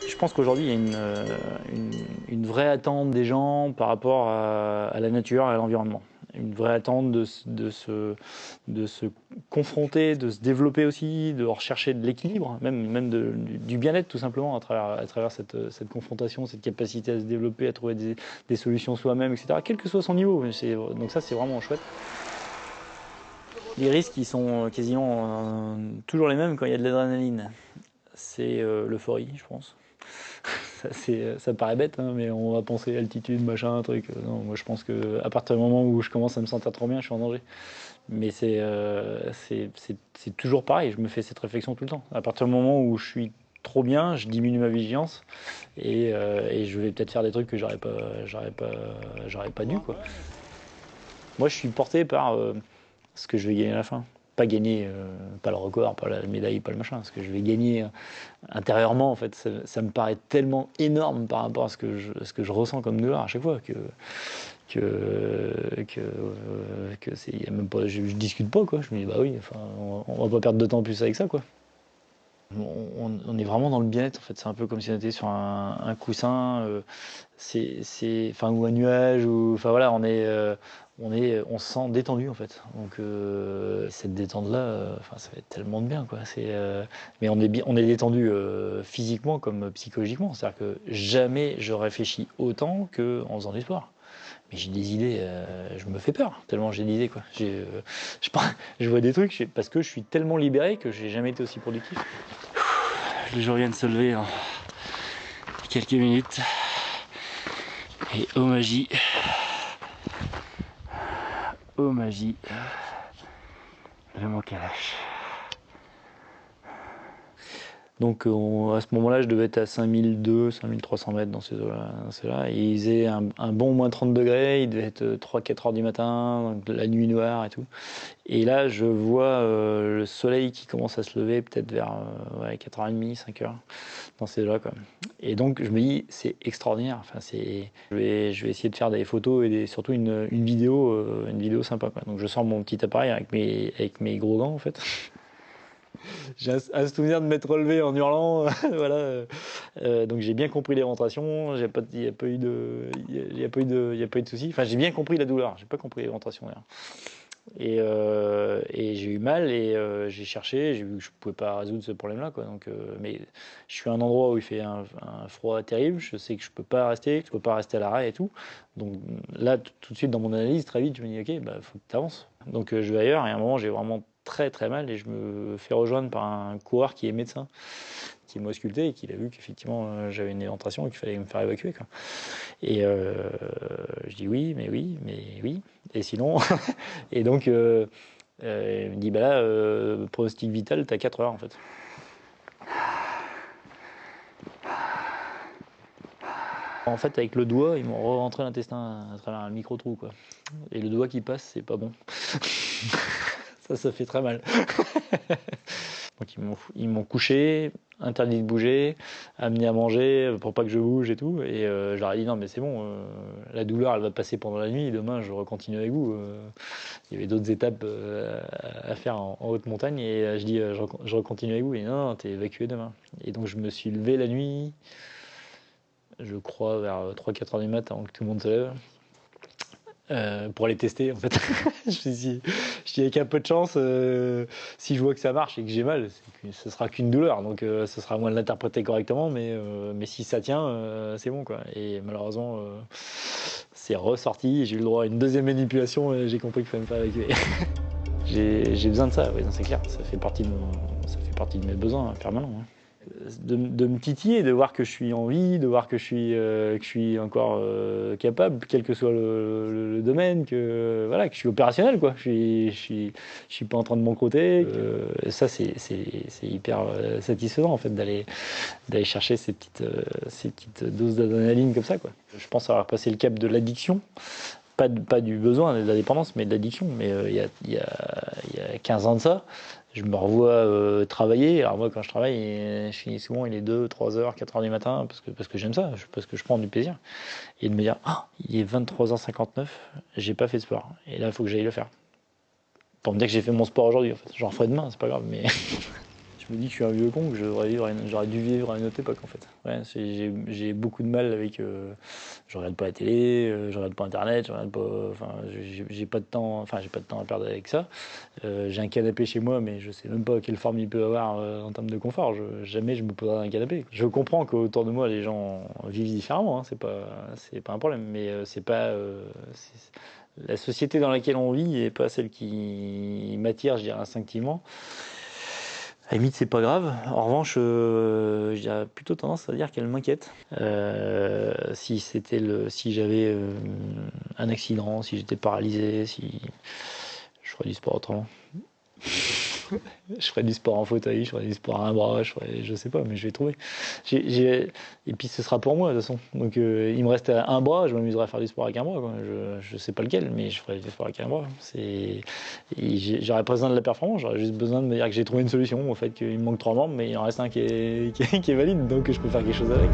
Je pense qu'aujourd'hui, il y a une vraie attente des gens par rapport à la nature et à l'environnement. Une vraie attente de se confronter, de se développer aussi, de rechercher de l'équilibre, même du bien-être tout simplement à travers cette confrontation, cette capacité à se développer, à trouver des solutions soi-même, etc. Quel que soit son niveau. Donc ça, c'est vraiment chouette. Les risques, ils sont quasiment toujours les mêmes quand il y a de l'adrénaline. C'est l'euphorie, je pense. Ça paraît bête, hein, mais on va penser altitude, machin, truc. Non, moi je pense qu'à partir du moment où je commence à me sentir trop bien, je suis en danger. Mais c'est toujours pareil, je me fais cette réflexion tout le temps. À partir du moment où je suis trop bien, je diminue ma vigilance et je vais peut-être faire des trucs que j'aurais pas dû, quoi. Moi je suis porté par ce que je vais gagner à la fin. Pas gagner, pas le record, pas la médaille, pas le machin. Ce que je vais gagner intérieurement, en fait, ça me paraît tellement énorme par rapport à ce que je ressens comme douleur à chaque fois que c'est y a même pas, je discute pas, quoi. Je me dis bah oui, enfin, on va pas perdre de temps plus avec ça, quoi. On est vraiment dans le bien-être, en fait. C'est un peu comme si on était sur un coussin, enfin, ou un nuage, ou, enfin voilà, on se sent détendu, en fait. Donc cette détente-là, enfin, ça fait tellement de bien, quoi. Mais on est détendu physiquement comme psychologiquement. C'est-à-dire que jamais je réfléchis autant qu'en faisant du sport. Mais j'ai des idées, je me fais peur, tellement j'ai d'idées, quoi. Je, je vois des trucs, parce que je suis tellement libéré que j'ai jamais été aussi productif. Le jour vient de se lever en quelques minutes. Et oh magie, le manque à lâche. Donc à ce moment-là, je devais être à 5200, 5300 mètres dans ces eaux-là. Et il faisait un bon moins 30 degrés, il devait être 3-4 heures du matin, la nuit noire et tout. Et là, je vois le soleil qui commence à se lever peut-être vers 4h30, 5h, dans ces eaux-là, quoi. Et donc je me dis, c'est extraordinaire. Enfin, je vais essayer de faire des photos et surtout une vidéo sympa, quoi. Donc je sors mon petit appareil avec mes gros gants, en fait. J'ai un souvenir de m'être relevé en hurlant, voilà. Donc j'ai bien compris les rentrations, il n'y a pas eu de soucis. Enfin, j'ai bien compris la douleur, j'ai pas compris les rentrations d'ailleurs. Et j'ai eu mal et j'ai cherché, j'ai vu que je pouvais pas résoudre ce problème-là, quoi. Donc, mais je suis à un endroit où il fait un froid terrible, je sais que je peux pas rester à l'arrêt et tout. Donc là, tout de suite dans mon analyse, très vite, je me dis ok, bah faut que tu avances. Donc je vais ailleurs et à un moment j'ai vraiment très très mal et je me fais rejoindre par un coureur qui est médecin, qui m'a ausculté et qui a vu qu'effectivement j'avais une éventration et qu'il fallait me faire évacuer, quoi. Et je dis oui, mais oui, mais oui. Et sinon, et donc il me dit bah là, pronostic vital, t'as 4 heures en fait. En fait, avec le doigt, ils m'ont rentré l'intestin à travers un micro-trou, quoi. Et le doigt qui passe, c'est pas bon. Ça fait très mal. Donc ils m'ont couché, interdit de bouger, amené à manger pour pas que je bouge et tout. Et je leur ai dit non mais c'est bon, la douleur elle va passer pendant la nuit, demain je recontinue avec vous. Il y avait d'autres étapes à faire en haute montagne et je dis je recontinue avec vous. Et non, t'es évacué demain. Et donc je me suis levé la nuit, je crois vers 3-4 heures du matin avant que tout le monde se lève. Pour aller tester en fait. Je dis avec un peu de chance, si je vois que ça marche et que j'ai mal, ce sera qu'une douleur, donc ce sera à moi de l'interpréter correctement, mais si ça tient, c'est bon, quoi. Et malheureusement, c'est ressorti, j'ai eu le droit à une deuxième manipulation et j'ai compris qu'il fallait me faire évacuer. J'ai besoin de ça, oui, c'est clair, ça fait partie de mes besoins permanents, hein. De me titiller, de voir que je suis en vie, de voir que je suis encore capable, quel que soit le domaine, voilà, que je suis opérationnel, quoi. Je suis pas en train de m'encrouter. Ça, c'est hyper satisfaisant, en fait, d'aller chercher ces petites doses d'adrénaline comme ça, quoi. Je pense avoir passé le cap de l'addiction. Pas du besoin de la dépendance, mais de l'addiction. Mais il y a 15 ans de ça, je me revois travailler. Alors moi, quand je travaille, je finis souvent, il est 2, 3 heures, 4 heures du matin, parce que j'aime ça, parce que je prends du plaisir. Et de me dire, ah, il est 23h59, j'ai pas fait de sport. Et là, il faut que j'aille le faire. Pour me dire que j'ai fait mon sport aujourd'hui, en fait. J'en referai demain, c'est pas grave, mais Je me dis que je suis un vieux con, que j'aurais dû vivre à une autre époque en fait. Ouais, j'ai beaucoup de mal avec. Je regarde pas la télé, je regarde pas internet, je regarde pas. Enfin, j'ai pas de temps. Enfin, j'ai pas de temps à perdre avec ça. J'ai un canapé chez moi, mais je sais même pas quelle forme il peut avoir en termes de confort. Jamais je me poserai un canapé. Je comprends qu'autour de moi les gens vivent différemment. Hein, c'est pas un problème, mais c'est pas. La société dans laquelle on vit n'est pas celle qui m'attire, je dirais instinctivement. À la limite, c'est pas grave. En revanche, j'ai plutôt tendance à dire qu'elle m'inquiète. Si j'avais un accident, si j'étais paralysé, si je ferais du sport autrement. Je ferais du sport en fauteuil, je ferais du sport à un bras, je sais pas, mais je vais trouver. Et puis ce sera pour moi de toute façon. Donc il me reste un bras, je m'amuserai à faire du sport avec un bras. Quoi. Je sais pas lequel, mais je ferai du sport avec un bras. J'aurais pas besoin de la performance, j'aurais juste besoin de me dire que j'ai trouvé une solution au fait qu'il me manque 3 membres, mais il en reste un qui est valide, donc je peux faire quelque chose avec.